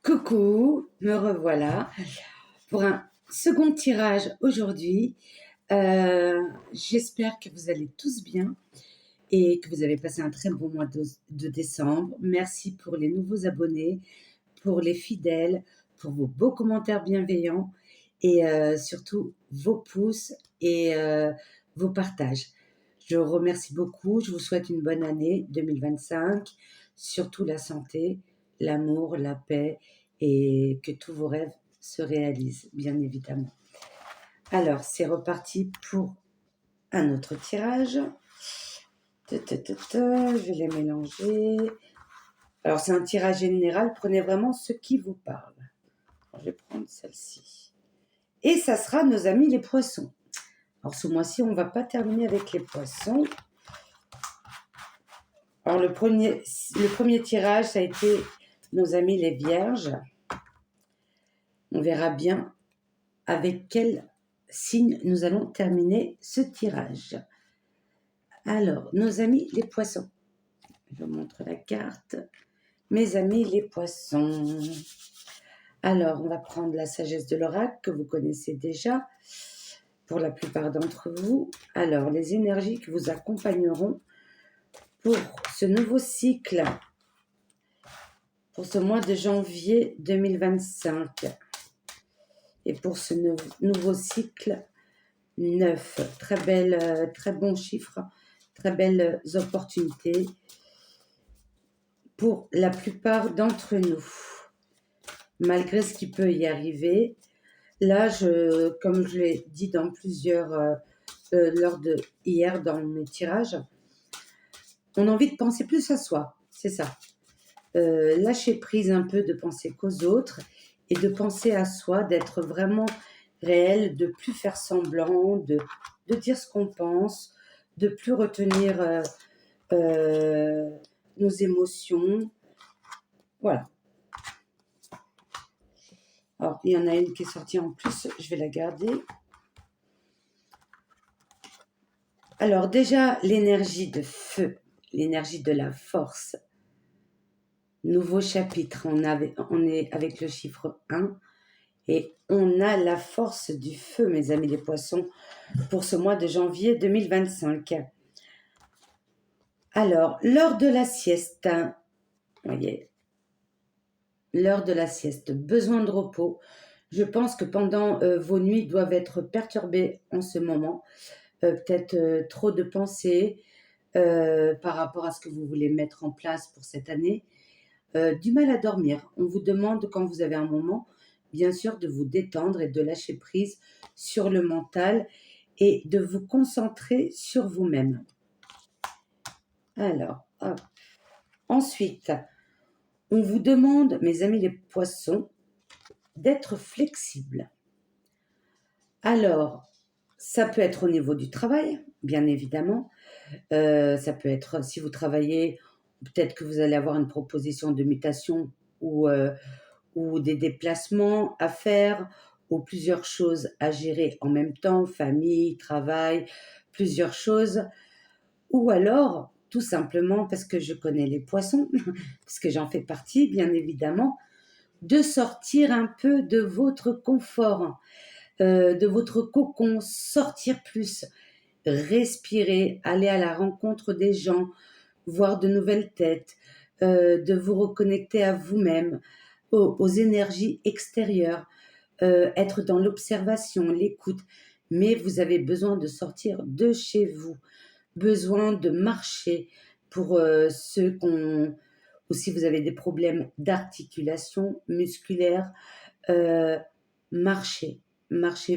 Coucou, me revoilà pour un second tirage aujourd'hui. J'espère que vous allez tous bien et que vous avez passé un très bon mois de décembre. Merci pour les nouveaux abonnés, pour les fidèles, pour vos beaux commentaires bienveillants et surtout vos pouces et vos partages. Je vous remercie beaucoup. Je vous souhaite une bonne année 2025, surtout la santé, l'amour, la paix et que tous vos rêves se réalisent, bien évidemment. Alors, c'est reparti pour un autre tirage. Je vais les mélanger. Alors, c'est un tirage général. Prenez vraiment ce qui vous parle. Alors, je vais prendre celle-ci. Et ça sera nos amis les poissons. Alors, ce mois-ci, on ne va pas terminer avec les poissons. Alors, le premier tirage, ça a été nos amis les vierges. On verra bien avec quel signe nous allons terminer ce tirage. Alors, nos amis les poissons. Je vous montre la carte. Mes amis les poissons. Alors, on va prendre la sagesse de l'oracle que vous connaissez déjà pour la plupart d'entre vous. Alors, les énergies qui vous accompagneront pour ce nouveau cycle, pour ce mois de janvier 2025 et pour ce nouveau cycle 9. Très bons chiffres, très belles opportunités pour la plupart d'entre nous. Malgré ce qui peut y arriver, là, comme je l'ai dit dans plusieurs, lors de hier dans mes tirages, on a envie de penser plus à soi, c'est ça. Lâcher prise un peu de penser qu'aux autres et de penser à soi, d'être vraiment réel, de plus faire semblant, de dire ce qu'on pense, de plus retenir nos émotions. Voilà. Alors, il y en a une qui est sortie en plus, je vais la garder. Alors déjà, l'énergie de feu, l'énergie de la force. Nouveau chapitre, on est avec le chiffre 1 et on a la force du feu, mes amis les poissons, pour ce mois de janvier 2025. Alors, l'heure de la sieste, voyez, l'heure de la sieste, besoin de repos. Je pense que pendant vos nuits doivent être perturbées en ce moment, peut-être trop de pensées par rapport à ce que vous voulez mettre en place pour cette année. Du mal à dormir. On vous demande, quand vous avez un moment, bien sûr, de vous détendre et de lâcher prise sur le mental et de vous concentrer sur vous-même. Alors, hop. Ensuite, on vous demande, mes amis les poissons, d'être flexible. Alors, ça peut être au niveau du travail, bien évidemment. Ça peut être, si vous travaillez, peut-être que vous allez avoir une proposition de mutation ou des déplacements à faire ou plusieurs choses à gérer en même temps, famille, travail, plusieurs choses. Ou alors, tout simplement, parce que je connais les poissons, parce que j'en fais partie, bien évidemment, de sortir un peu de votre confort, de votre cocon, sortir plus, respirer, aller à la rencontre des gens, voir de nouvelles têtes, de vous reconnecter à vous-même, aux énergies extérieures, être dans l'observation, l'écoute. Mais vous avez besoin de sortir de chez vous, besoin de marcher pour ceux ou si vous avez des problèmes d'articulation musculaire, marchez,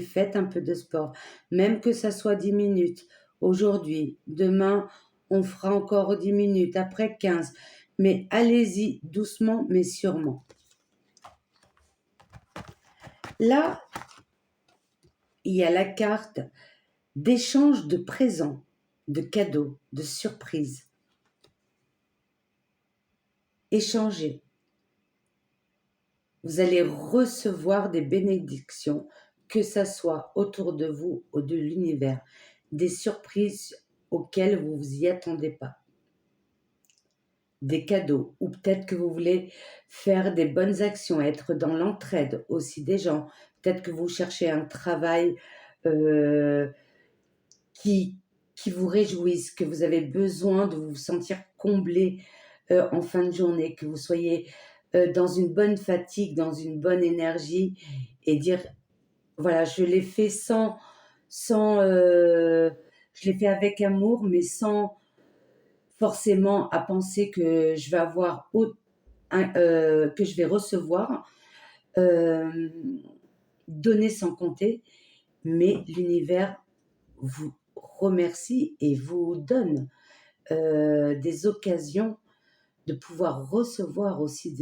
faites un peu de sport, même que ça soit 10 minutes. Aujourd'hui, demain, on fera encore 10 minutes, après 15. Mais allez-y doucement, mais sûrement. Là, il y a la carte d'échange de présents, de cadeaux, de surprises. Échangez. Vous allez recevoir des bénédictions, que ça soit autour de vous ou de l'univers, des surprises auxquelles vous ne vous y attendez pas. des cadeaux, ou peut-être que vous voulez faire des bonnes actions, être dans l'entraide aussi des gens. Peut-être que vous cherchez un travail euh, qui, qui vous réjouisse, que vous avez besoin de vous sentir comblé en fin de journée, que vous soyez dans une bonne fatigue, dans une bonne énergie, et dire, voilà, je l'ai fait je l'ai fait avec amour, mais sans forcément à penser que je vais avoir que je vais recevoir, euh, donner sans compter, mais l'univers vous remercie et vous donne des occasions de pouvoir recevoir aussi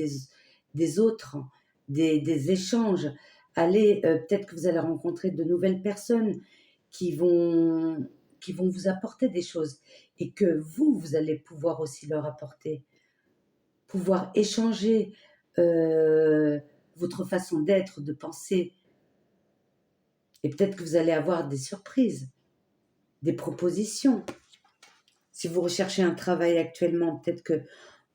des autres, des échanges. Allez, peut-être que vous allez rencontrer de nouvelles personnes qui vont, qui vont vous apporter des choses et que vous allez pouvoir aussi leur apporter. Pouvoir échanger votre façon d'être, de penser. Et peut-être que vous allez avoir des surprises, des propositions. Si vous recherchez un travail actuellement, peut-être que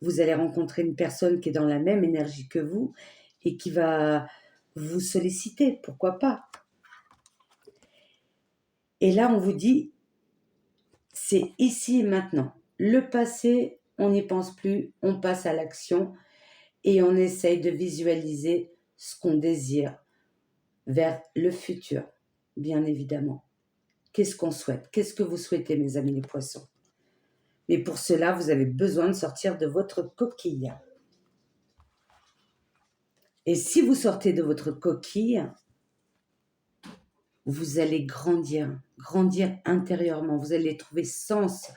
vous allez rencontrer une personne qui est dans la même énergie que vous et qui va vous solliciter, pourquoi pas. Et là, on vous dit, c'est ici et maintenant. Le passé, on n'y pense plus, on passe à l'action et on essaye de visualiser ce qu'on désire vers le futur, bien évidemment. Qu'est-ce qu'on souhaite? Qu'est-ce que vous souhaitez, mes amis les poissons? Mais pour cela, vous avez besoin de sortir de votre coquille. Et si vous sortez de votre coquille, vous allez grandir, grandir intérieurement. Vous allez trouver sens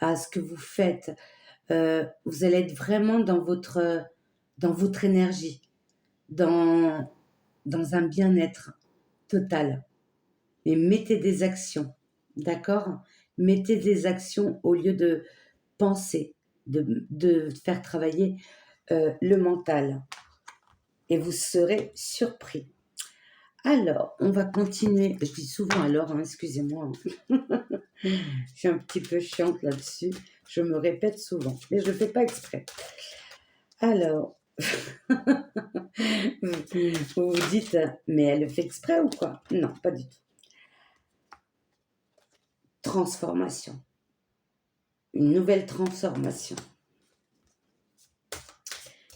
à ce que vous faites. Vous allez être vraiment dans votre énergie, dans, dans un bien-être total. Mais mettez des actions, d'accord? Mettez des actions au lieu de penser, de faire travailler le mental. Et vous serez surpris. Alors, on va continuer. Je dis souvent alors, hein, excusez-moi. Je suis un petit peu chiante là-dessus. Je me répète souvent, mais je ne le fais pas exprès. Alors, vous vous dites, mais elle le fait exprès ou quoi? Non, pas du tout. Transformation. Une nouvelle transformation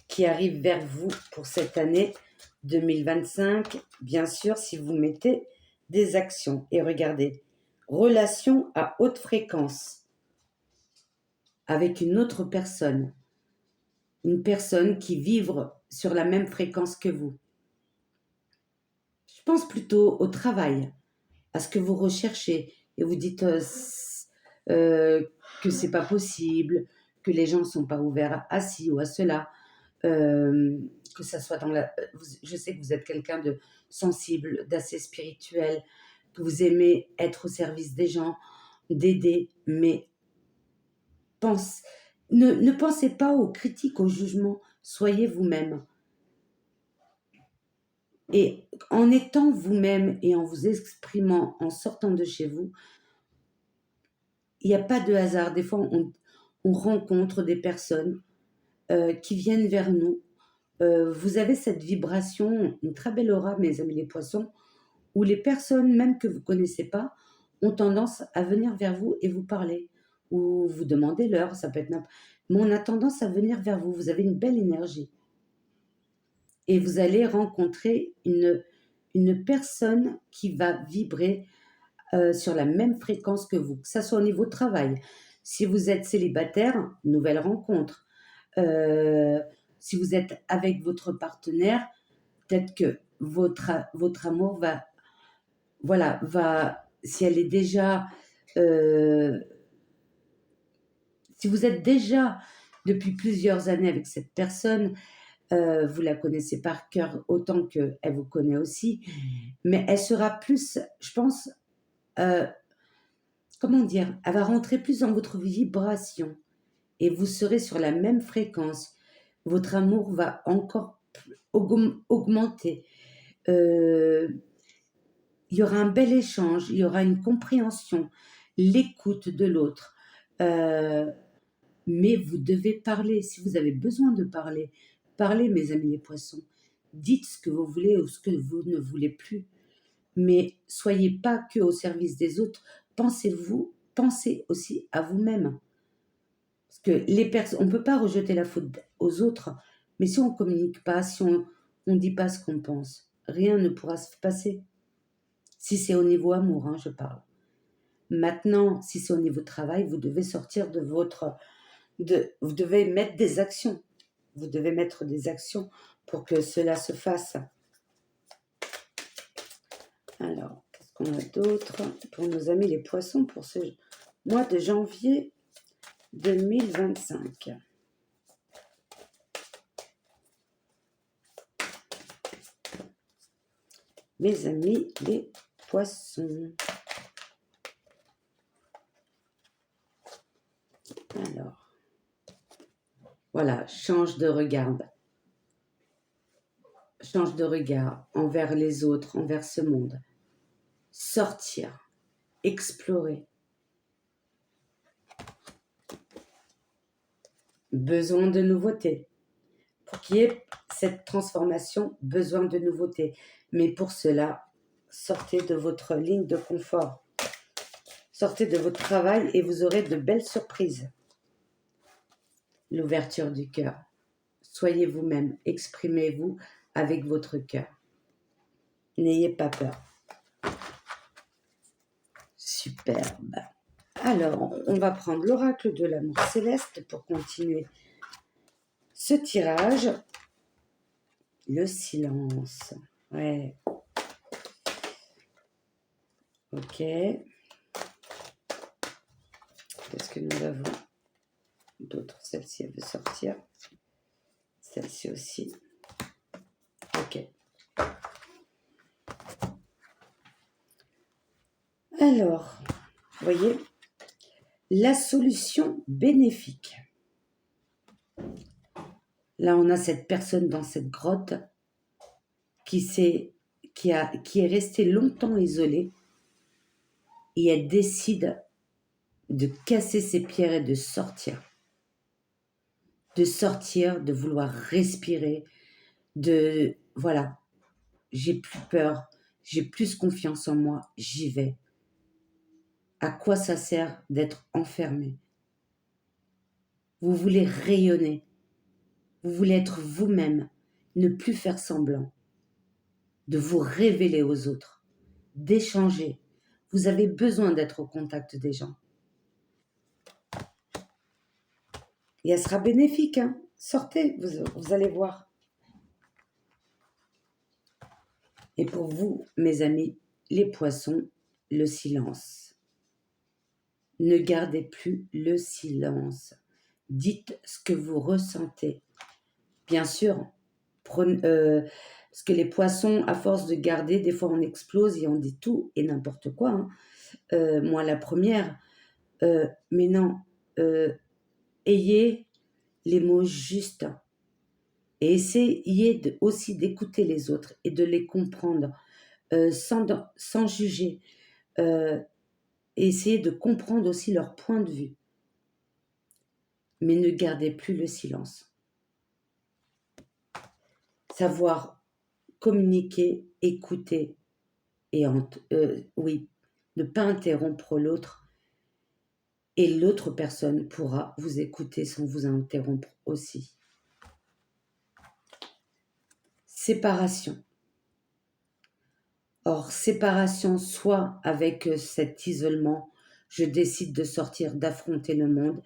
qui arrive vers vous pour cette année 2025. Bien sûr, si vous mettez des actions. Et regardez, relation à haute fréquence avec une autre personne. Une personne qui vibre sur la même fréquence que vous. Je pense plutôt au travail, à ce que vous recherchez. Et vous dites que c'est pas possible, que les gens ne sont pas ouverts à ci ou à cela. Que ça soit je sais que vous êtes quelqu'un de sensible, d'assez spirituel, que vous aimez être au service des gens, d'aider, mais ne pensez pas aux critiques, aux jugements, soyez vous-même. Et en étant vous-même et en vous exprimant, en sortant de chez vous, il n'y a pas de hasard. Des fois, on rencontre des personnes qui viennent vers nous. Vous avez cette vibration, une très belle aura, mes amis les poissons, où les personnes, même que vous ne connaissez pas, ont tendance à venir vers vous et vous parler, ou vous demander l'heure, ça peut être n'importe. Mais on a tendance à venir vers vous, vous avez une belle énergie. Et vous allez rencontrer une personne qui va vibrer sur la même fréquence que vous, que ça soit au niveau travail. Si vous êtes célibataire, nouvelle rencontre. Si vous êtes avec votre partenaire, peut-être que votre amour si elle est déjà, si vous êtes déjà depuis plusieurs années avec cette personne, vous la connaissez par cœur autant qu'elle vous connaît aussi, mais elle sera plus, je pense, comment dire, elle va rentrer plus dans votre vibration et vous serez sur la même fréquence. Votre amour va encore augmenter. Il y aura un bel échange, il y aura une compréhension, l'écoute de l'autre. Mais vous devez parler. Si vous avez besoin de parler, parlez, mes amis les poissons. Dites ce que vous voulez ou ce que vous ne voulez plus. Mais soyez pas que au service des autres. Pensez aussi à vous-même. Parce que on ne peut pas rejeter la faute aux autres, mais si on ne communique pas, si on ne dit pas ce qu'on pense, rien ne pourra se passer. Si c'est au niveau amour, hein, je parle. Maintenant, si c'est au niveau travail, vous devez sortir vous devez mettre des actions. Vous devez mettre des actions pour que cela se fasse. Alors, qu'est-ce qu'on a d'autre pour nos amis les poissons pour ce mois de janvier 2025? Mes amis les poissons. Alors, voilà, change de regard. Change de regard envers les autres, envers ce monde. Sortir, explorer. Besoin de nouveautés. Pour qu'il y ait cette transformation, besoin de nouveautés. Mais pour cela, sortez de votre ligne de confort. Sortez de votre travail et vous aurez de belles surprises. L'ouverture du cœur. Soyez vous-même, exprimez-vous avec votre cœur. N'ayez pas peur. Superbe. Alors, on va prendre l'oracle de l'amour céleste pour continuer ce tirage. Le silence. Ouais. Ok. Qu'est-ce que nous avons d'autre? Celle-ci, elle veut sortir. Celle-ci aussi. Ok. Alors, vous voyez, la solution bénéfique. Là, on a cette personne dans cette grotte qui est restée longtemps isolée et elle décide de casser ses pierres et de sortir. De sortir, de vouloir respirer, voilà, j'ai plus peur, j'ai plus confiance en moi, j'y vais. À quoi ça sert d'être enfermé? Vous voulez rayonner, vous voulez être vous-même, ne plus faire semblant, de vous révéler aux autres, d'échanger. Vous avez besoin d'être au contact des gens. Et elle sera bénéfique, hein. Sortez, vous allez voir. Et pour vous, mes amis, les poissons, le silence. Ne gardez plus le silence. Dites ce que vous ressentez. Bien sûr, parce que les poissons, à force de garder, des fois on explose et on dit tout et n'importe quoi, hein. Moi, la première, mais non, ayez les mots justes et essayez aussi d'écouter les autres et de les comprendre sans juger. Et essayez de comprendre aussi leur point de vue. Mais ne gardez plus le silence. Savoir communiquer, écouter et ne pas interrompre l'autre. Et l'autre personne pourra vous écouter sans vous interrompre aussi. Séparation. Or, séparation, soit avec cet isolement, je décide de sortir, d'affronter le monde,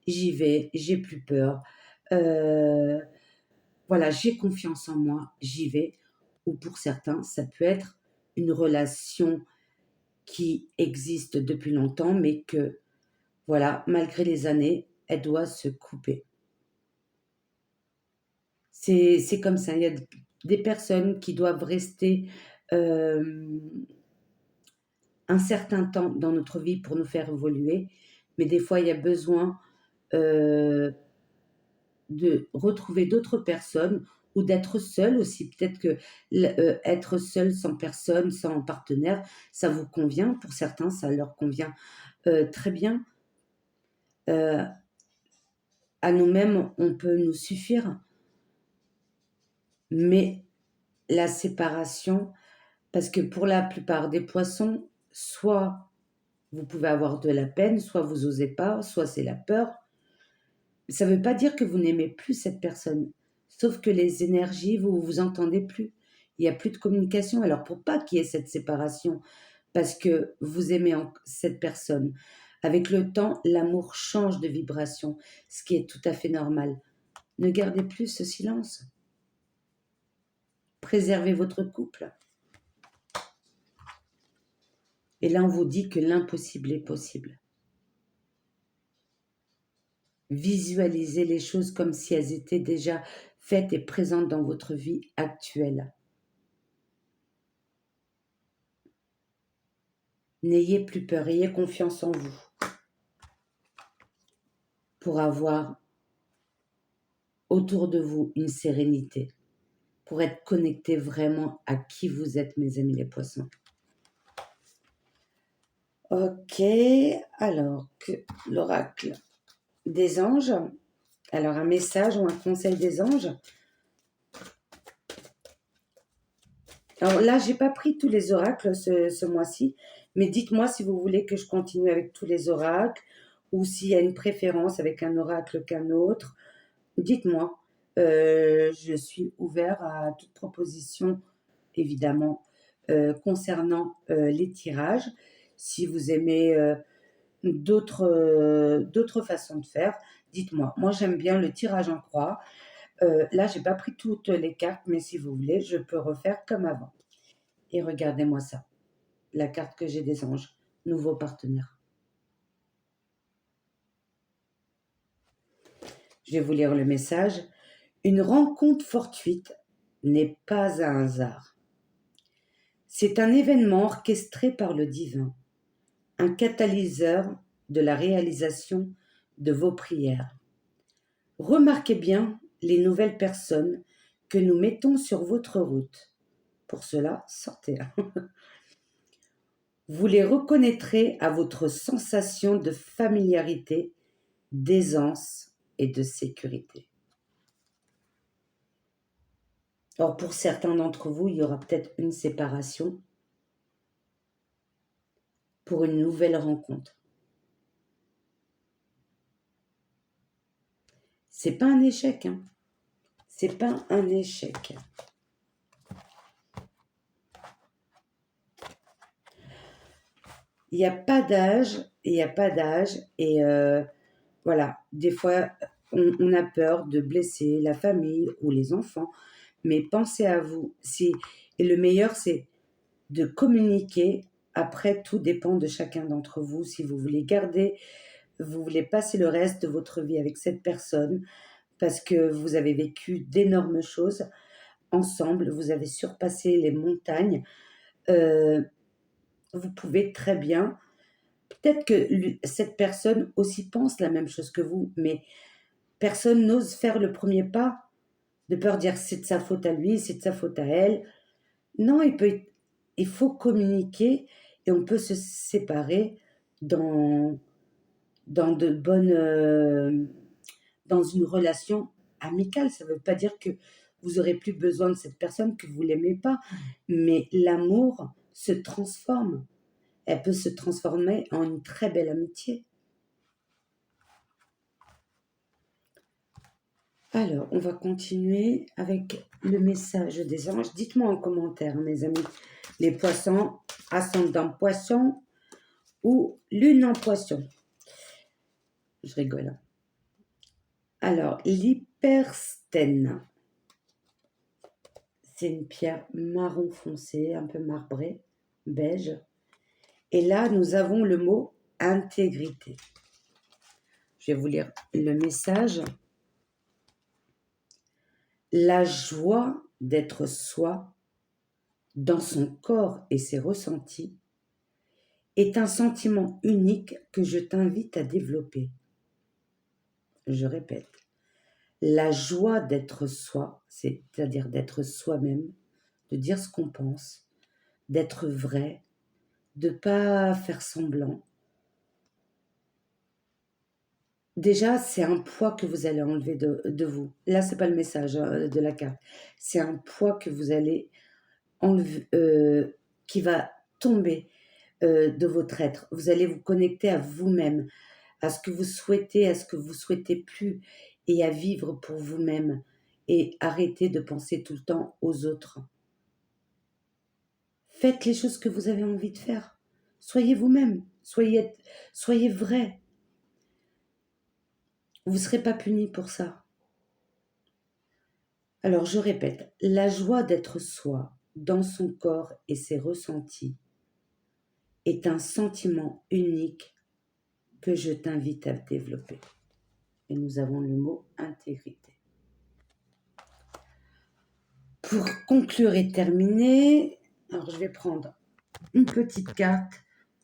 j'y vais, j'ai plus peur, voilà, j'ai confiance en moi, j'y vais. Ou pour certains, ça peut être une relation qui existe depuis longtemps, mais que, voilà, malgré les années, elle doit se couper. C'est comme ça, il y a des personnes qui doivent rester un certain temps dans notre vie pour nous faire évoluer, mais des fois, il y a besoin de retrouver d'autres personnes ou d'être seul aussi. Peut-être que être seul sans personne, sans partenaire, ça vous convient. Pour certains, ça leur convient très bien. à nous-mêmes, on peut nous suffire, mais la séparation, parce que pour la plupart des poissons, soit vous pouvez avoir de la peine, soit vous osez pas, soit c'est la peur. Ça ne veut pas dire que vous n'aimez plus cette personne, sauf que les énergies, vous vous entendez plus. Il y a plus de communication. Alors pour pas qu'il y ait cette séparation, parce que vous aimez cette personne, avec le temps, l'amour change de vibration, ce qui est tout à fait normal. Ne gardez plus ce silence. Préservez votre couple. Et là, on vous dit que l'impossible est possible. Visualisez les choses comme si elles étaient déjà faites et présentes dans votre vie actuelle. N'ayez plus peur, ayez confiance en vous pour avoir autour de vous une sérénité, pour être connecté vraiment à qui vous êtes, mes amis les poissons. Ok, alors que l'oracle des anges, alors un message ou un conseil des anges. Alors là, j'ai pas pris tous les oracles ce mois-ci, mais dites-moi si vous voulez que je continue avec tous les oracles ou s'il y a une préférence avec un oracle qu'un autre. Dites-moi. Je suis ouvert à toute proposition, évidemment, concernant les tirages. Si vous aimez d'autres façons de faire, dites-moi. Moi, j'aime bien le tirage en croix. Là, j'ai pas pris toutes les cartes, mais si vous voulez, je peux refaire comme avant. Et regardez-moi ça, la carte que j'ai des anges, nouveau partenaire. Je vais vous lire le message. Une rencontre fortuite n'est pas un hasard. C'est un événement orchestré par le divin, un catalyseur de la réalisation de vos prières. Remarquez bien les nouvelles personnes que nous mettons sur votre route. Pour cela, sortez. Vous les reconnaîtrez à votre sensation de familiarité, d'aisance et de sécurité. Or, pour certains d'entre vous, il y aura peut-être une séparation pour une nouvelle rencontre. C'est pas un échec, hein. C'est pas un échec. Il n'y a pas d'âge, il n'y a pas d'âge, et voilà, des fois, on a peur de blesser la famille ou les enfants, mais pensez à vous. Et le meilleur, c'est de communiquer. Après, tout dépend de chacun d'entre vous. Si vous voulez garder, vous voulez passer le reste de votre vie avec cette personne, parce que vous avez vécu d'énormes choses ensemble, vous avez surpassé les montagnes, vous pouvez très bien, peut-être que cette personne aussi pense la même chose que vous, mais personne n'ose faire le premier pas, de peur de dire c'est de sa faute à lui, c'est de sa faute à elle. Non, il faut communiquer et on peut se séparer dans, de bonnes, dans une relation amicale. Ça ne veut pas dire que vous aurez plus besoin de cette personne, que vous l'aimez pas, mais l'amour se transforme. Elle peut se transformer en une très belle amitié. Alors, on va continuer avec le message des anges. Dites-moi en commentaire, mes amis, les poissons, ascendant poisson ou lune en poisson. Je rigole. Alors, l'hyperstène. C'est une pierre marron foncé, un peu marbrée, beige. Et là, nous avons le mot intégrité. Je vais vous lire le message. La joie d'être soi dans son corps et ses ressentis est un sentiment unique que je t'invite à développer. Je répète, la joie d'être soi, c'est-à-dire d'être soi-même, de dire ce qu'on pense, d'être vrai, de ne pas faire semblant, déjà, c'est un poids que vous allez enlever de vous. Là, c'est pas le message de la carte. C'est un poids que vous allez enlever, qui va tomber de votre être. Vous allez vous connecter à vous-même, à ce que vous souhaitez, à ce que vous souhaitez plus, et à vivre pour vous-même. Et arrêtez de penser tout le temps aux autres. Faites les choses que vous avez envie de faire. Soyez vous-même. Soyez vrai. Vous ne serez pas puni pour ça. Alors je répète, la joie d'être soi, dans son corps et ses ressentis, est un sentiment unique que je t'invite à développer. Et nous avons le mot intégrité. Pour conclure et terminer, alors je vais prendre une petite carte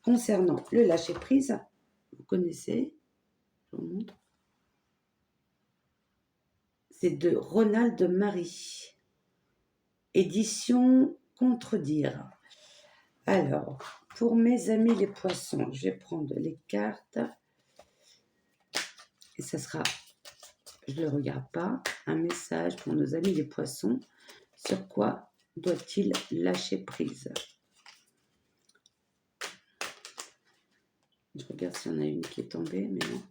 concernant le lâcher-prise. Vous connaissez, je vous montre. C'est de Ronald Marie. Édition Contredire. Alors, pour mes amis les poissons, je vais prendre les cartes. Et ça sera, je ne le regarde pas, un message pour nos amis les poissons. Sur quoi doit-il lâcher prise? Je regarde s'il y en a une qui est tombée, mais non.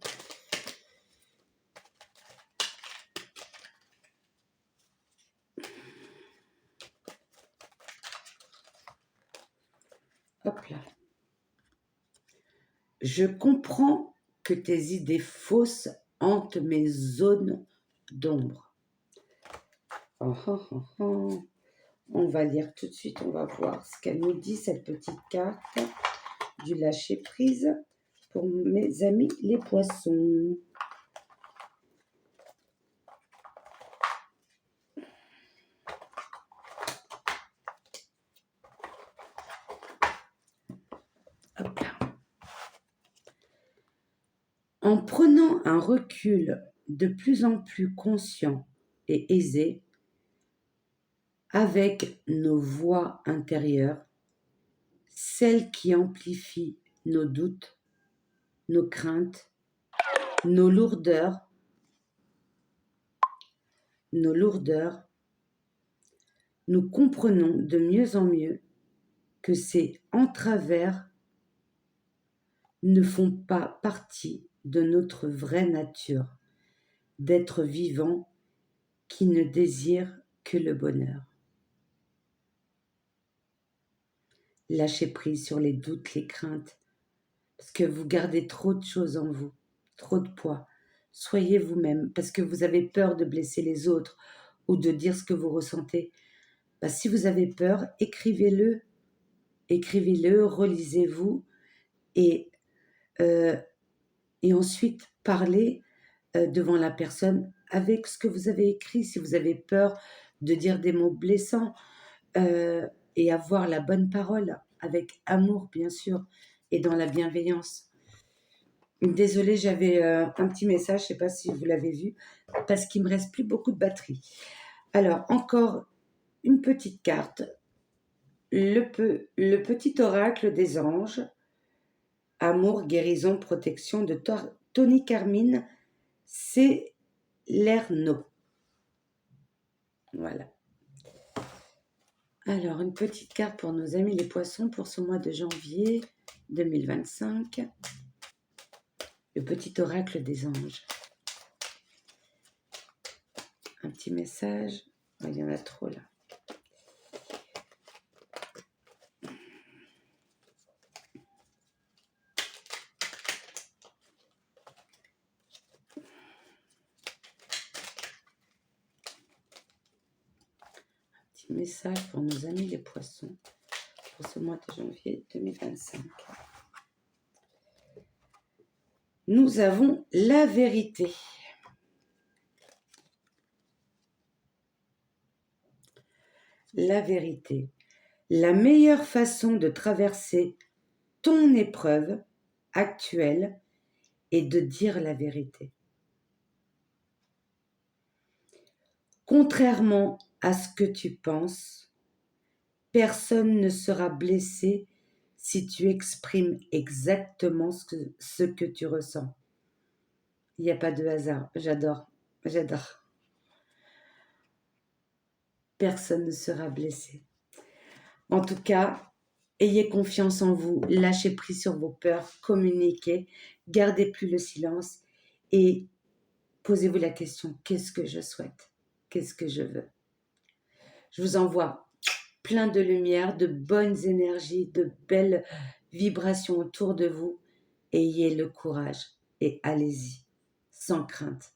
Hop là. Je comprends que tes idées fausses hantent mes zones d'ombre. Oh, oh, oh, oh. On va lire tout de suite, on va voir ce qu'elle nous dit, cette petite carte du lâcher-prise pour mes amis les poissons. Hop là. En prenant un recul de plus en plus conscient et aisé, avec nos voix intérieures, celles qui amplifient nos doutes, nos craintes, nos lourdeurs, nous comprenons de mieux en mieux que ces entravers ne font pas partie de notre vraie nature d'être vivant qui ne désire que le bonheur. Lâchez prise sur les doutes, les craintes, parce que vous gardez trop de choses en vous, trop de poids. Soyez vous-même, parce que vous avez peur de blesser les autres ou de dire ce que vous ressentez. Bah, si vous avez peur, écrivez-le, relisez-vous et ensuite parlez devant la personne avec ce que vous avez écrit. Si vous avez peur de dire des mots blessants et avoir la bonne parole avec amour, bien sûr, et dans la bienveillance. Désolée, j'avais un petit message, je ne sais pas si vous l'avez vu, parce qu'il ne me reste plus beaucoup de batterie. Alors, encore une petite carte. Le petit oracle des anges. Amour, guérison, protection de Tony Carmine Salerno. Voilà. Alors, une petite carte pour nos amis les poissons pour ce mois de janvier 2025. Le petit oracle des anges. Un petit message. Oh, il y en a trop là. Message pour nos amis les poissons pour ce mois de janvier 2025. Nous avons la vérité. La vérité. La meilleure façon de traverser ton épreuve actuelle est de dire la vérité. Contrairement à ce que tu penses, personne ne sera blessé si tu exprimes exactement ce que tu ressens. Il n'y a pas de hasard. J'adore, j'adore. Personne ne sera blessé. En tout cas, ayez confiance en vous, lâchez prise sur vos peurs, communiquez, gardez plus le silence et posez-vous la question, qu'est-ce que je souhaite? Qu'est-ce que je veux? Je vous envoie plein de lumière, de bonnes énergies, de belles vibrations autour de vous. Ayez le courage et allez-y, sans crainte.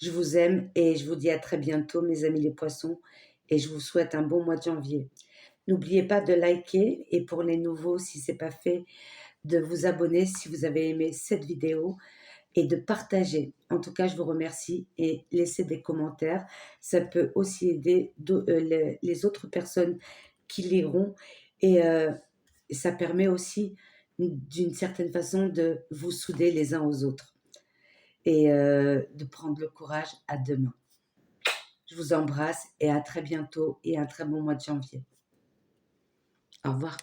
Je vous aime et je vous dis à très bientôt, mes amis les poissons, et je vous souhaite un bon mois de janvier. N'oubliez pas de liker et pour les nouveaux, si ce n'est pas fait, de vous abonner si vous avez aimé cette vidéo et de partager. En tout cas, je vous remercie et laissez des commentaires. Ça peut aussi aider les autres personnes qui liront et ça permet aussi d'une certaine façon de vous souder les uns aux autres et de prendre le courage à deux mains. Je vous embrasse et à très bientôt et un très bon mois de janvier. Au revoir.